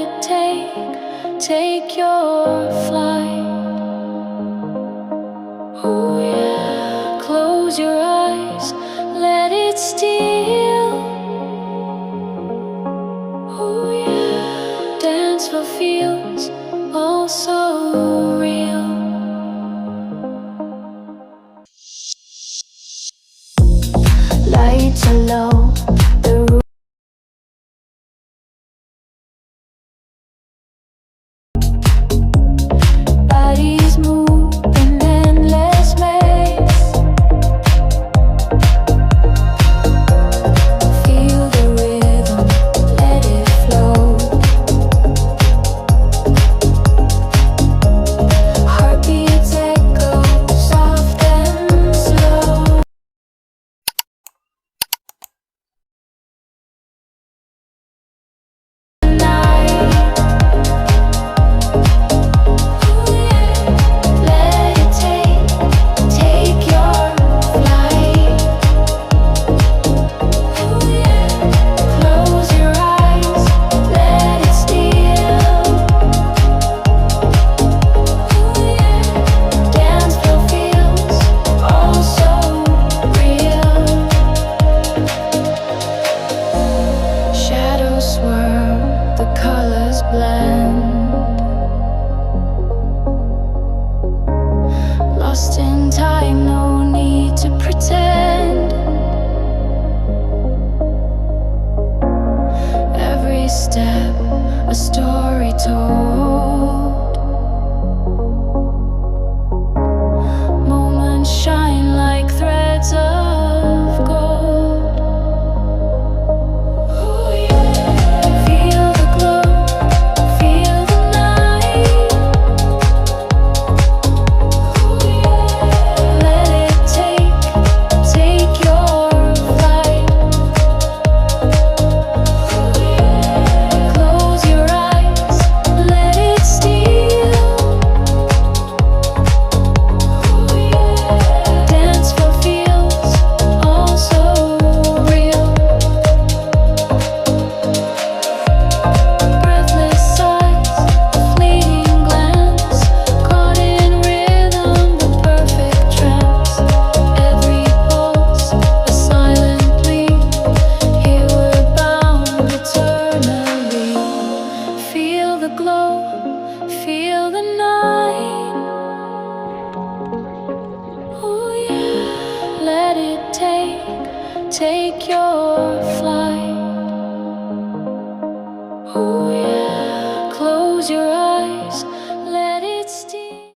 it take your flight. Oh yeah, close your eyes, let it steal. Oh yeah, dance for feels all so real. Lights are low, the room bodies move in endless maze. Feel the rhythm, let it flow. Heartbeats echo soft and slow. Lost in time, no need to pretend. Every step, a story told. Moments shine like threads of gold. Oh yeah, feel the glow, feel the night. Oh yeah, let it take your flight. Oh yeah, close your eyes, let it steal. Oh yeah, dance for feels all so real. Breathless sighs, a fleeting glance, caught in rhythm, the perfect trance. Every pulse, a silent plea. Here we're bound eternally. Feel the glow, feel the night. Oh yeah, let it take your flight. Oh yeah, close your